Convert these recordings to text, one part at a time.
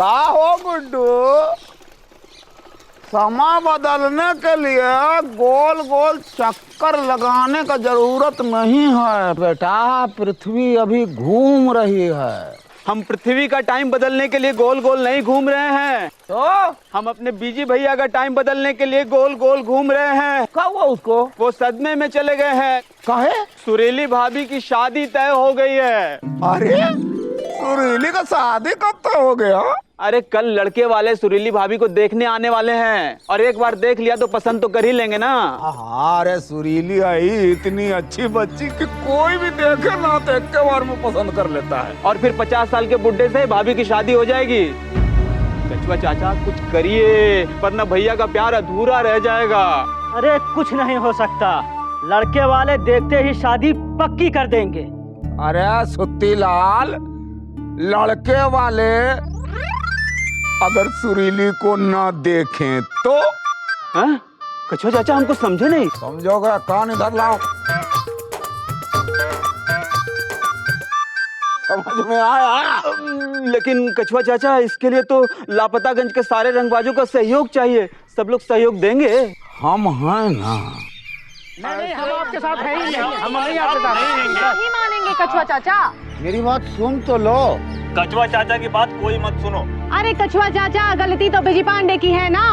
का हो गुड्डू, समय बदलने के लिए गोल गोल चक्कर लगाने का जरूरत नहीं है बेटा। पृथ्वी अभी घूम रही है। हम पृथ्वी का टाइम बदलने के लिए गोल गोल नहीं घूम रहे हैं, तो हम अपने बीजी भैया का टाइम बदलने के लिए गोल गोल घूम रहे हैं। कब हुआ उसको? वो सदमे में चले गए हैं। काहे? सुरीली भाभी की शादी तय हो गई है। अरे सुरीली का शादी कब तक हो गया? अरे कल लड़के वाले सुरीली भाभी को देखने आने वाले हैं, और एक बार देख लिया तो पसंद तो कर ही लेंगे ना। अरे सुरीली आई इतनी अच्छी बच्ची कि कोई भी देखे ना तो एक के बार में पसंद कर लेता है। और फिर 50 साल के बुड्ढे से भाभी की शादी हो जाएगी। कछुआ चाचा कुछ करिए, वरना भैया का प्यार अधूरा रह जाएगा। अरे कुछ नहीं हो सकता, लड़के वाले देखते ही शादी पक्की कर देंगे। अरे सुत्ती लाल, लड़के वाले अगर सुरीली को ना देखें तो? हाँ? कछुआ चाचा हमको समझे नहीं। समझोगे? कान इधर लाओ। समझ में आया? लेकिन कछुआ चाचा इसके लिए तो लापतागंज के सारे रंगबाजों का सहयोग चाहिए। सब लोग सहयोग देंगे? हम हैं ना। नहीं, हम आपके साथ हैं ही नहीं। हम नहीं आपके साथ नहीं मानेंगे कछुआ चाचा। मेरी बात सुन तो लो। कछुआ चाचा की बात कोई मत सुनो। अरे कछुआ चाचा, गलती तो बिजी पांडे की है ना।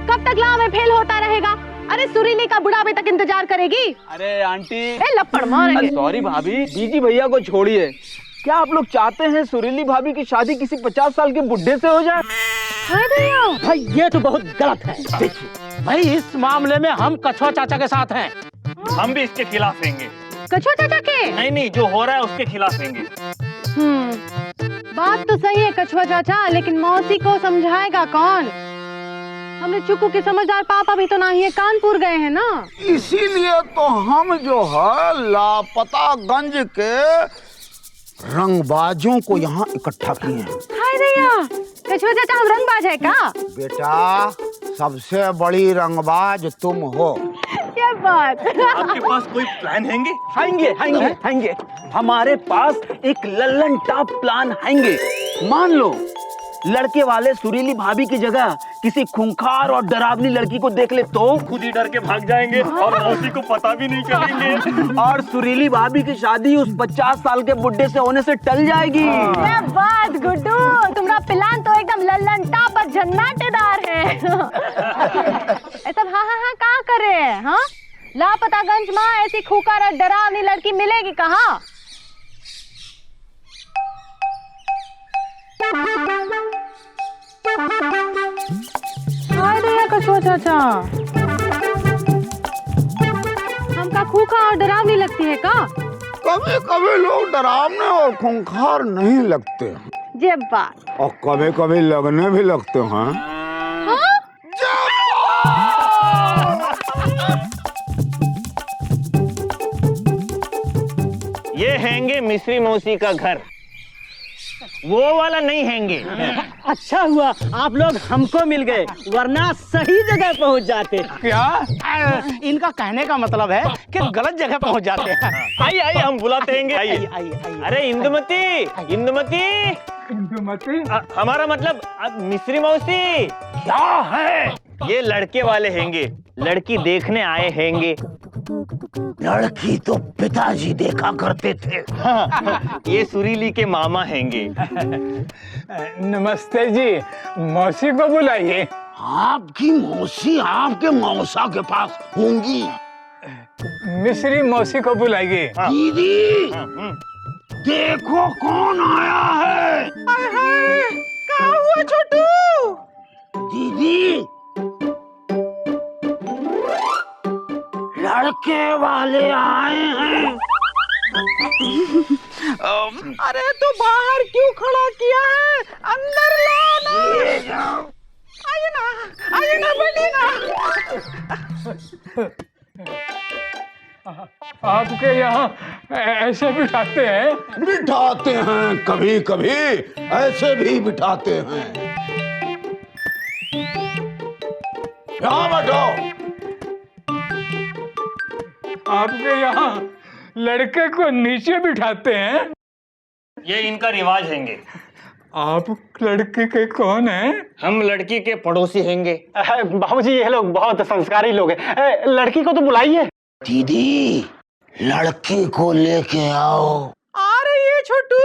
कब तक लाव में फेल होता रहेगा? अरे सुरीली का बुढ़ापे तक इंतजार करेगी। अरे आंटी, लपड़ मारेंगे। सॉरी भाभी, बीजी भैया को छोड़िए। क्या आप लोग चाहते हैं सुरीली भाभी की शादी किसी 50 साल के बुड्ढे से हो जाए? भाई ये तो बहुत गलत है। देखिए भाई, इस मामले में हम कछुआ चाचा के साथ हैं। हम भी इसके खिलाफ रहेंगे। कछुआ चाचा के? नहीं, जो हो रहा है उसके खिलाफ रहेंगे। बात तो सही है कछुआ चाचा, लेकिन मौसी को समझाएगा कौन? हमने चुकू के समझदार पापा भी तो नहीं है, कानपुर गए हैं ना। इसीलिए तो हम जो है लापतागंज के रंगबाजों को यहाँ इकट्ठा किए हैं। हाय भैया, कछुआ चाचा हम रंगबाज है का? बेटा सबसे बड़ी रंगबाज तुम हो। क्या बात। आपके पास कोई प्लान हैंगे? हैंगे। हमारे पास एक लल्लन टॉप प्लान हैंगे। मान लो लड़के वाले सुरीली भाभी की जगह किसी खूंखार और डरावनी लड़की को देख ले तो खुद ही डर के भाग जाएंगे और मौसी को पता भी नहीं चलेंगे। और सुरीली भाभी की शादी उस 50 साल के बुड्ढे से होने से टल जाएगी। क्या बात गुड्डू, तुम्हारा प्लान तो एकदम लल्लन टॉप और झन्नाटेदार है। सब हाँ कहाँ कर रहे हैं? हाँ, लापतागंज में ऐसी खूंखार और डरावनी लड़की मिलेगी कहाँ? कछुआ चाचा, हमका खूंखार और डरावनी लगती है का? कभी कभी लोग डरावने और खूंखार नहीं लगते हैं, जे बात। और कभी कभी लगने भी लगते हैं। हाँ? ये हैंगे मिश्री मौसी का घर, वो वाला नहीं हैंगे। अच्छा हुआ आप लोग हमको मिल गए, वरना सही जगह पहुंच जाते। क्या? इनका कहने का मतलब है कि गलत जगह पहुंच जाते हैं। आइए हम बुलाते हैं। आइए। अरे इंदुमती, हमारा मतलब मिश्री मौसी। क्या है? ये लड़के वाले हैंगे, लड़की देखने आए हैंगे। लड़की तो पिताजी देखा करते थे। ये सुरीली के मामा हैंगे। नमस्ते जी, मौसी को बुलाइए। आपकी मौसी आपके मौसा के पास होंगी। मिश्री मौसी को बुलाइए। दीदी देखो कौन आया है। क्या हुआ छोटू? दीदी लड़के वाले आए हैं। अरे तो बाहर क्यों खड़ा किया है? अंदर लो ना। आइए ना बैठिए ना। आपके यहाँ ऐसे बिठाते हैं? बिठाते हैं, कभी कभी ऐसे भी बिठाते हैं। यहाँ बैठो। आपके यहाँ लड़के को नीचे बिठाते हैं? ये इनका रिवाज हैंगे। आप लड़के के कौन हैं? हम लड़की के पड़ोसी हैंगे। बाबूजी ये लोग बहुत संस्कारी लोग हैं। लड़की को तो बुलाइए। दीदी लड़की को लेके आओ। आ रही है छोटू।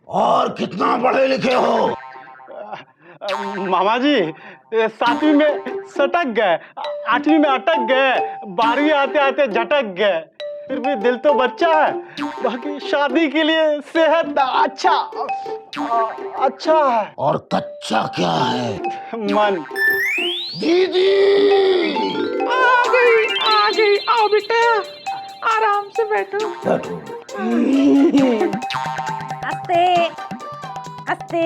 और कितना पढ़े लिखे हो? मामा जी 7वीं में सटक गए, 8वीं में अटक गए, 12वीं आते आते झटक गए। फिर भी दिल तो बच्चा है। बाकी शादी के लिए सेहत अच्छा है। और कच्चा क्या है? मन। दीदी आ गई आओ बेटा, आराम से बैठो। हंसते हंसते।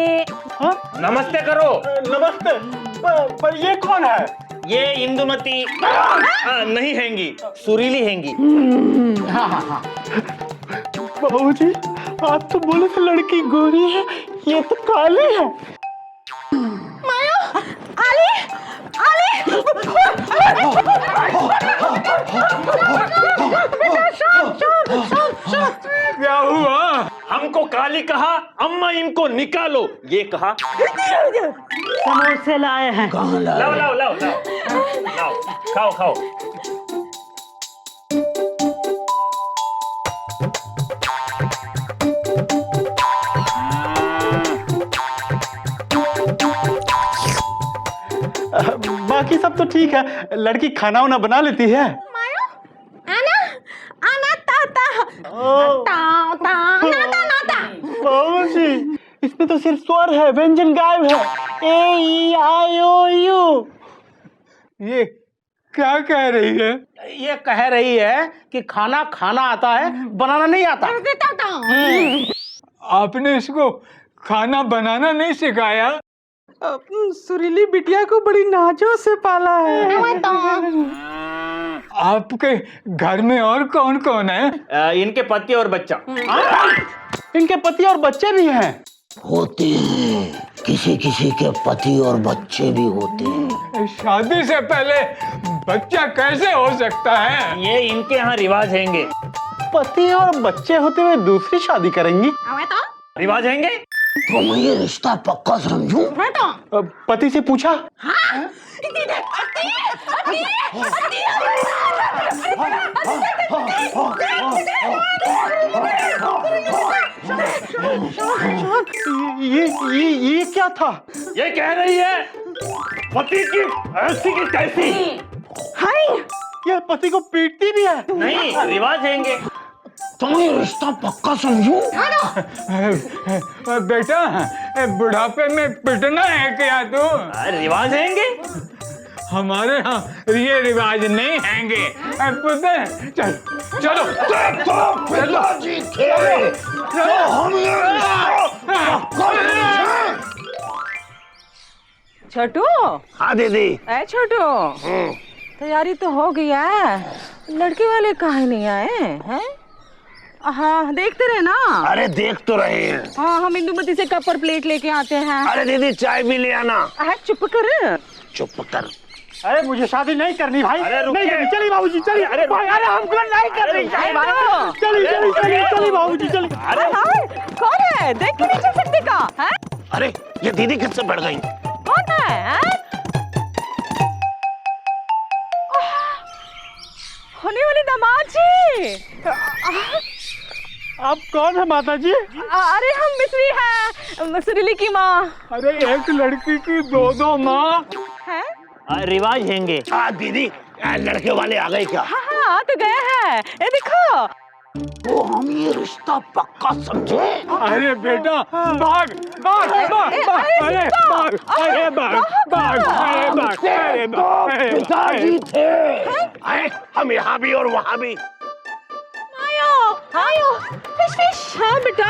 हाँ? नमस्ते करो। नमस्ते। पर ये कौन है? ये इंदुमती नहीं हैंगी, सुरीली हैंगी। बाबूजी आप तो बोले थे लड़की गोरी है, ये तो काली है। क्या हुआ? हमको काली कहा, अम्मा इनको निकालो ये कहा। समोसे लाए हैं। लाओ लाओ लाओ लाओ लाओ, खाओ खाओ। बाकी सब तो ठीक है। लड़की खाना वाना बना लेती है। बाबूजी इसमें तो सिर्फ स्वर है, व्यंजन गायब है। ए ई आई ओ यू। ये क्या कह रही है? ये कह रही है कि खाना खाना आता है, बनाना नहीं आता। आपने इसको खाना बनाना नहीं सिखाया? सुरीली बिटिया को बड़ी नाजों से पाला है। आपके घर में और कौन कौन है? इनके पति और बच्चा। इनके पति और बच्चे भी हैं। होते हैं, किसी किसी के पति और बच्चे भी होते हैं। शादी से पहले बच्चा कैसे हो सकता है? ये इनके यहाँ रिवाज हैंगे। पति और बच्चे होते हुए दूसरी शादी करेंगी? रिवाज हैंगे। तुम ये रिश्ता पक्का समझो। पति से पूछा? ये क्या था? ये कह रही है पति की ऐसी की तैसी। ये पति को पीटती भी है? नहीं, रिवाज हैंगे। तुम ये रिश्ता पक्का समझो। बेटा बुढ़ापे में पिटना है क्या तू? रिवाज हैंगे। हमारे यहाँ ये रिवाज नहीं हैंगे। पुत्र चलो चलो पिताजी थे तो हम ये रिश्ता पक्का। छोटू। हाँ दीदी। ए छोटू, तैयारी तो हो गई है, लड़के वाले काहे नहीं आए हैं? हाँ देखते रहे ना। अरे देख तो रहे हैं। हाँ हम इंदुमती से कप और प्लेट लेके आते हैं। अरे दीदी चाय भी ले आना। चुप कर। चुप कर। अरे मुझे शादी नहीं करनी भाई। अरे नहीं करनी। चलिए बाबूजी चलिए। अरे अरे हमको नहीं करनी। चलिए बाबूजी चलिए। अरे कौन है? देख के नहीं चल सकते का है? अरे ये दीदी किससे बढ़ गई? कौन है? होने वाली दामाद जी। आप कौन है माता जी? अरे हम मिस्री हैं, सुरीली की माँ। अरे एक लड़की की दो माँ है? रिवाज हैंगे। हाँ दीदी लड़के वाले आ गए क्या? हाँ तो गए हैं। ये देखो। तो हम ये रिश्ता पक्का समझे। अरे बेटा भाग भाग भाग भाग। अरे भाग अरे भाग भाग अरे भाग अरे भाग। पिताजी थे। हम यहाँ भी और वहाँ भी। आयो फिश फिश। हाँ बेटा,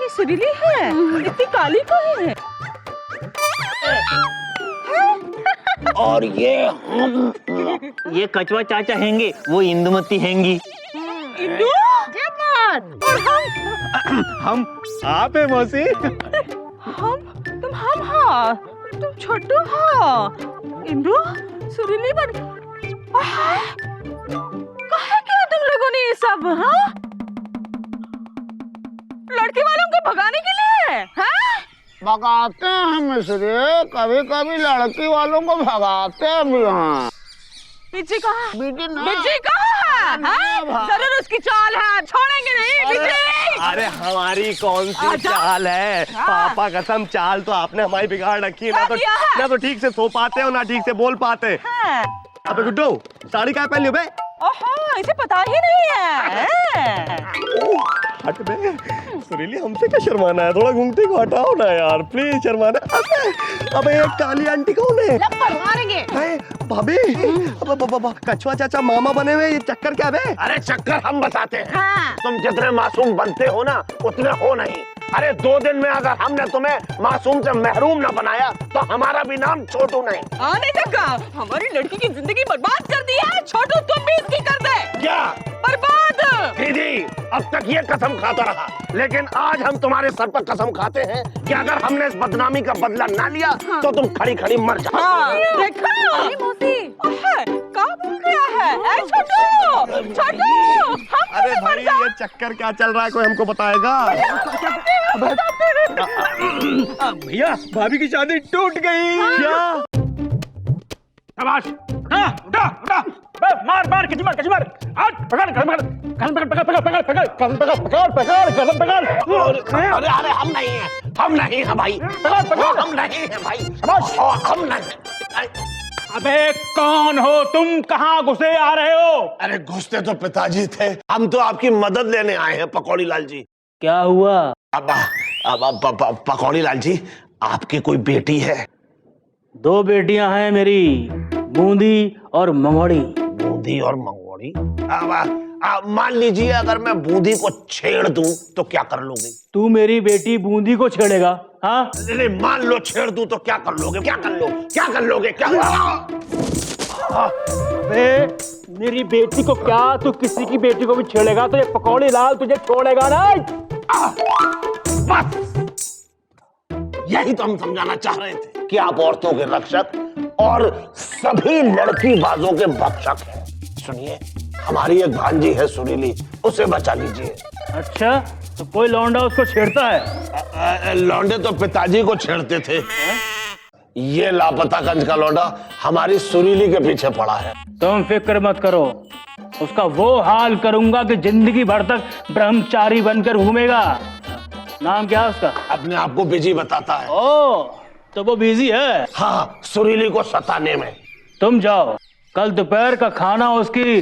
ये सुरीली है, इतनी काली को है। और ये हम ये कचवा चाचा हैंगे, वो इंदुमती हैंगी। इंदु? और हम आप है मौसी। हम हाँ, तुम छोटू हाँ। इंदु सुरीली बन कहे क्या तुम लोगों ने ये सब? हाँ भगाते हैं मिश्री, कभी कभी लड़की वालों को भगाते भी हैं। बिजी कहाँ? बिजी ना। बिजी कहाँ है? हाँ? जरूर उसकी चाल है, छोड़ेंगे नहीं बिजी। अरे हमारी कौन सी चाल है? पापा कसम, चाल तो आपने हमारी बिगाड़ रखी है। ना तो ठीक से सो पाते हो, ना ठीक से बोल पाते। हाँ। अबे गुड्डू, साड़ी क्या पहन ली बे? ओहो, इसे पता ही नहीं है। हट बे, सुरीली हमसे क्या शर्माना है? थोड़ा घूमते को हटाओ ना यार, प्लीज शर्माना। अबे ये काली आंटी कौन है? लपड़ मारेंगे। भाभी, कछुआ चाचा मामा बने हुए, ये चक्कर क्या बे? अरे चक्कर हम बताते हैं। हाँ। तुम जितने मासूम बनते हो ना उतने हो नहीं। अरे 2 दिन में अगर हमने तुम्हें मासूम से महरूम न बनाया तो हमारा भी नाम छोटू नहीं। आने तक हमारी लड़की की जिंदगी बर्बाद कर दी है। छोटू तुम भी इसकी कर दे। क्या बर्बाद? दीदी, अब तक ये कसम खाता रहा, लेकिन आज हम तुम्हारे सर पर कसम खाते हैं कि अगर हमने इस बदनामी का बदला ना लिया तो तुम खड़ी खड़ी मर जाओ। हाँ, देखो। अरे मौसी, क्या बोल रहा है? ऐ छोटू, छोटू, हम अरे भाई ये चक्कर क्या चल रहा है, कोई हमको बताएगा? भैया, भाभी की शादी टूट गई। क्या? शाबाश, उठा उठा उठा, मार मार किसी मार, आज पकड़ पकड़ अरे अरे हम नहीं है भाई, हम नहीं है भाई, हम नहीं। अबे कौन हो तुम? कहाँ घुसे आ रहे हो? अरे घुसते तो पिताजी थे, हम तो आपकी मदद लेने आए हैं पकौड़ी लाल जी। क्या हुआ? अब पकौड़ी लाल जी, आपकी कोई बेटी है? 2 बेटियां हैं मेरी, बूंदी और मंगोड़ी। बूंदी और मंगोड़ी? मान लीजिए अगर मैं बूंदी को छेड़ दूं तो क्या कर लोगे? तू मेरी बेटी बूंदी को छेड़ेगा? हाँ? नहीं, मान लो छेड़ दूं तो क्या कर लोगे? क्या कर लोगे? मेरी बेटी को क्या, तू किसी की बेटी को भी छेड़ेगा तो ये पकौड़ी लाल तुझे छोड़ेगा ना। बस यही तो हम समझाना चाह रहे थे कि आप औरतों के रक्षक और सभी लड़की बाजों के भक्षक हैं। सुनिए, हमारी एक भांजी है सुरीली, उसे बचा लीजिए। अच्छा, तो कोई लौंडा उसको छेड़ता है? लौंडे तो पिताजी को छेड़ते थे। ये लापतागंज का लौंडा हमारी सुरीली के पीछे पड़ा है। तुम फिक्र मत करो, उसका वो हाल करूंगा कि जिंदगी भर तक ब्रह्मचारी बनकर घूमेगा। नाम क्या है उसका? अपने आप को बिजी बताता है। ओ, तो वो बिजी है। हाँ, सुरीली को सताने में। तुम जाओ, कल दोपहर का खाना उसकी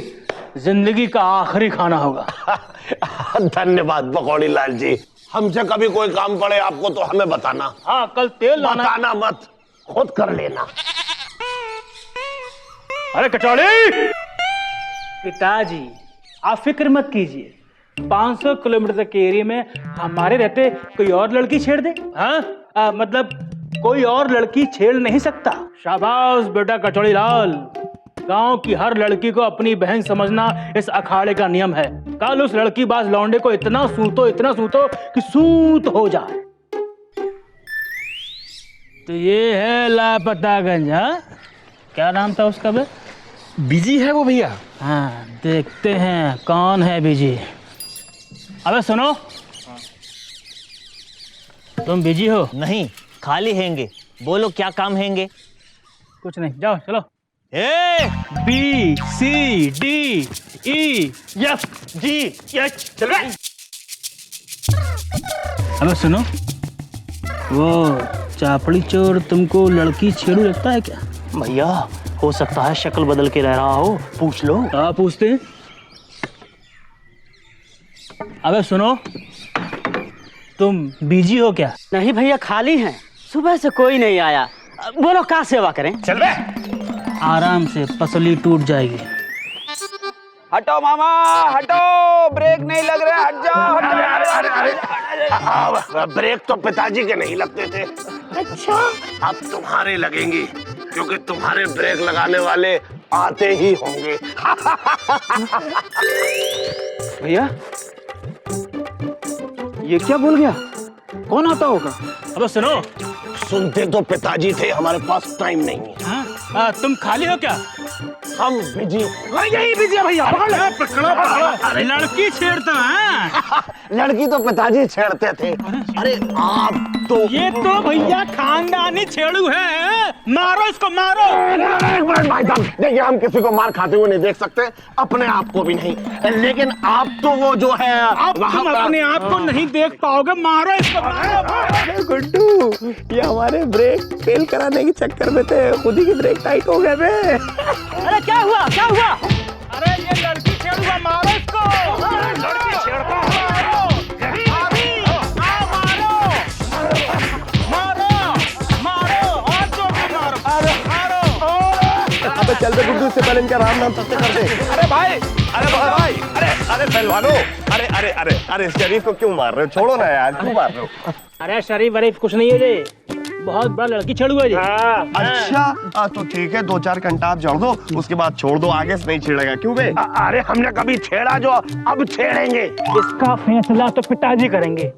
जिंदगी का आखिरी खाना होगा। धन्यवाद पकौड़ी लाल जी, हमसे कभी कोई काम पड़े आपको तो हमें बताना। हाँ, कल तेल लाना। बताना मत, खुद कर लेना। अरे कचौड़ी! पिताजी आप फिक्र मत कीजिए, 500 किलोमीटर तक के एरिया में हमारे रहते कोई और लड़की छेड़ दे? हाँ, मतलब कोई और लड़की छेड़ नहीं सकता। शाबाश बेटा कचौड़ी लाल, गांव की हर लड़की को अपनी बहन समझना इस अखाड़े का नियम है। कल उस लड़की बाज लौंडे को इतना सूतो कि सूत हो जाए। तो ये है लापतागंज। हाँ, क्या नाम था उसका बे? बिजी है वो भैया। हाँ, देखते हैं कौन है बिजी। अबे सुनो, तुम बिजी हो? नहीं, खाली हैंगे। बोलो क्या काम हैंगे? कुछ नहीं, जाओ चलो। A B C D E F G H, चल रहा। अबे सुनो, वो चापड़ी चोर तुमको लड़की छेड़ू लगता है क्या? भैया हो सकता है शक्ल बदल के रह रहा हो, पूछ लो। हाँ, पूछते हैं। अबे सुनो, तुम बिजी हो क्या? नहीं भैया, खाली हैं, सुबह से कोई नहीं आया। बोलो क्या सेवा करें? चल बे, आराम से, पसली टूट जाएगी। हटो मामा, हटो, ब्रेक नहीं लग रहे, हट जाओ। अरे ब्रेक तो पिताजी के नहीं लगते थे। अच्छा, अब तुम्हारे लगेंगे, क्योंकि तुम्हारे ब्रेक लगाने वाले आते ही होंगे। भैया ये क्या बोल गया? कौन आता होगा? अबे सुनो, सुनते तो पिताजी थे, हमारे पास टाइम नहीं है। हाँ, तुम खाली हो क्या? हम बिजी। यही बिजी है भैया। अरे लड़की छेड़ता है। लड़की तो पिताजी छेड़ते थे। अरे आप तो ये तो भैया खानदानी छेड़ू है। मारो इसको, मारो। एक मिनट भाई साहब, देखिए हम किसी को मार खाते हुए नहीं देख सकते, अपने आप को भी नहीं, लेकिन आप तो वो जो है अब तुम अपने आप को नहीं देख पाओगे। मारो इसको, मारो। गुड्डू, ये हमारे ब्रेक फेल कराने के चक्कर में थे, खुद ही की ब्रेक टाइट हो गए बे। अरे क्या हुआ, क्या हुआ? अरे ये लड़की छेड़ूगा, मारो इसको। लड़की छेड़ता है, अबे चल बे गुड्डू, इससे पहले इनका राम नाम सत्य कर दे। अरे भाई, अरे पहलवानो, अरे शरीफ को क्यों मार रहे हो? छोड़ो ना यार, क्यों मार रहे हो? अरे शरीफ वरीफ कुछ नहीं है जी, बहुत बड़ा लड़की छेड़ूगा जी। अच्छा तो ठीक है, 2-4 घंटा आप जड़ दो, उसके बाद छोड़ दो, आगे से नहीं छेड़ेगा। क्यों बे? अरे हमने कभी छेड़ा जो अब छेड़ेंगे? इसका फैसला तो पिताजी करेंगे।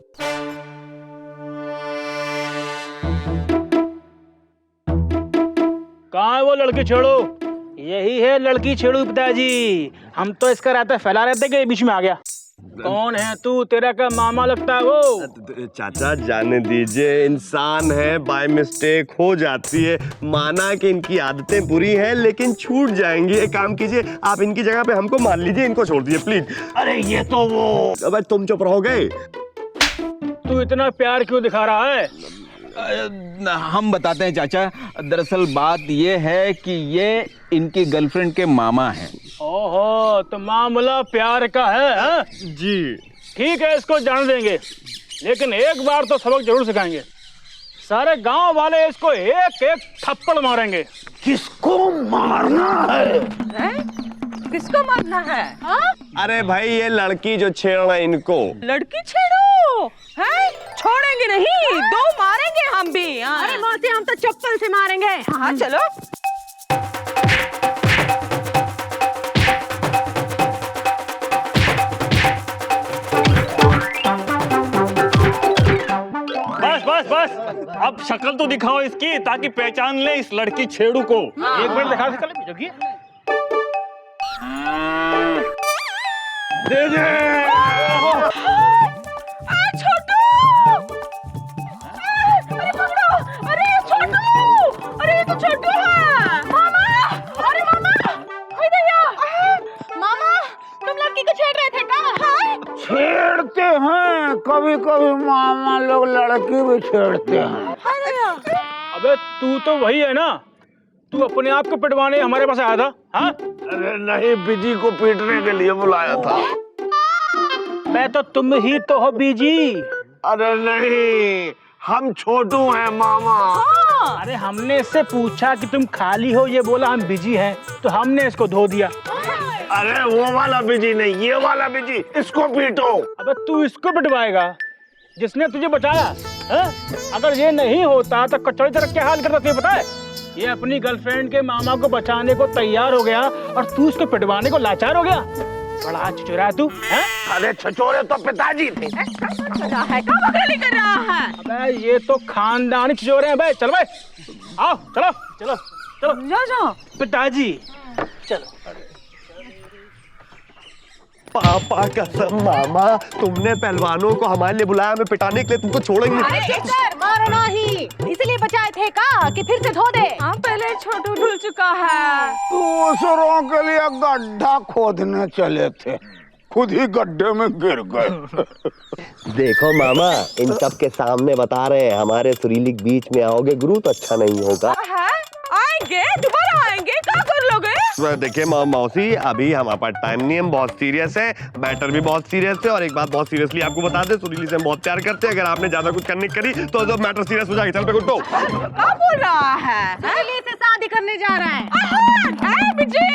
कहाँ है वो लड़की छेड़ो? यही है लड़की छेड़ू पिताजी। हम तो इसका रास्ता फैला रहे थे कि बीच में आ गया। कौन है तू? तेरा क्या मामा लगता है वो? चाचा जाने दीजिए, इंसान है, बाय मिस्टेक हो जाती है। माना कि इनकी आदतें बुरी हैं, लेकिन छूट जाएंगी। एक काम कीजिए, आप इनकी जगह पे हमको मान लीजिए, इनको छोड़ दीजिए प्लीज। अरे ये तो वो, अबे तुम चुप रहोगे? तू इतना प्यार क्यों दिखा रहा है? हम बताते हैं चाचा, दरअसल बात ये है कि ये इनकी गर्लफ्रेंड के मामा हैं। ओहो, तो मामला प्यार का है, हा? जी ठीक है, इसको जान देंगे, लेकिन एक बार तो सबक जरूर सिखाएंगे। सारे गांव वाले इसको एक एक थप्पड़ मारेंगे। किसको मारना है? किसको मारना है? हाँ? अरे भाई, ये लड़की जो छेड़ रहा है इनको। लड़की छेड़ो है? छोड़ेंगे नहीं, 2 मारेंगे हम भी। हाँ। अरे मौसी, हम तो चप्पल से मारेंगे। हाँ चलो। बस अब शक्ल तो दिखाओ इसकी, ताकि पहचान ले इस लड़की छेड़ू को। एक मिनट दिखा सकते? दे दे। छोटू! अरे पकड़ो! अरे ये छोटू! अरे ये तो छोटू है! मामा! अरे मामा! हाय दैया! मामा, तुम लड़की को छेड़ रहे थे क्या? छेड़ते हैं, कभी कभी मामा लोग लड़की भी छेड़ते हैं। अबे तू तो वही है ना, तू अपने आप को पिटवाने हमारे पास आया था? हाँ? अरे नहीं, बिजी को पीटने के लिए बुलाया था। मैं तो तुम ही तो हो बीजी। अरे नहीं, हम छोटू हैं मामा। अरे हमने इससे पूछा कि तुम खाली हो, ये बोला हम बिजी हैं, तो हमने इसको धो दिया। अरे वो वाला बिजी नहीं, ये वाला बिजी, इसको पीटो। अबे तू इसको पिटवाएगा जिसने तुझे बचाया है? अगर ये नहीं होता तो कचौड़ी तरह क्या हाल करता तुझे पता है? ये अपनी गर्लफ्रेंड के मामा को बचाने को तैयार हो गया और तू उसको पिटवाने को लाचार हो गया। बड़ा छिचोरा है तू, हैं? अरे छिचोरे तो पिताजी थे। कर रहा है? अबे ये तो खानदानी छिचोरे हैं बे। चल बे, आओ, चलो चलो चलो जाओ। पिताजी चलो। पापा कसम मामा, तुमने पहलवानों को हमारे लिए बुलाया, हमें पिटाने के लिए, तुमको छोड़ेंगे। अरे सर, मारो नहीं, इसलिए बचाए थे का कि फिर से धो दे? हाँ, पहले छोटू धुल चुका है। दूसरों के लिए गड्ढा खोदने चले थे, खुद ही गड्ढे में गिर गए। देखो मामा, इन सब के सामने बता रहे हैं, हमारे सुरीली के बीच में आओगे गुरु तो अच्छा नहीं होगा। आएंगे, दोबारा आएंगे, क्या कर लोगे? देखिए मौसी, अभी हमारे पास टाइम नहीं है, हम बहुत सीरियस है, मैटर भी बहुत सीरियस है। और एक बात बहुत सीरियसली आपको बता दे, सुरीली से हम बहुत प्यार करते हैं। अगर आपने ज्यादा कुछ करने करी तो मैटर सीरियस हो जाएगा। चल पे गुड्डू। क्या बोल रहा है? सुरीली से शादी करने जा रहा है। बिजी!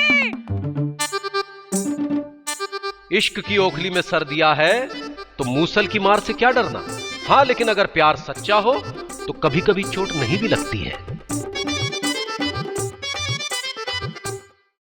इश्क की ओखली में सर दिया है तो मूसल की मार से क्या डरना। हाँ, लेकिन अगर प्यार सच्चा हो तो कभी कभी चोट नहीं भी लगती है।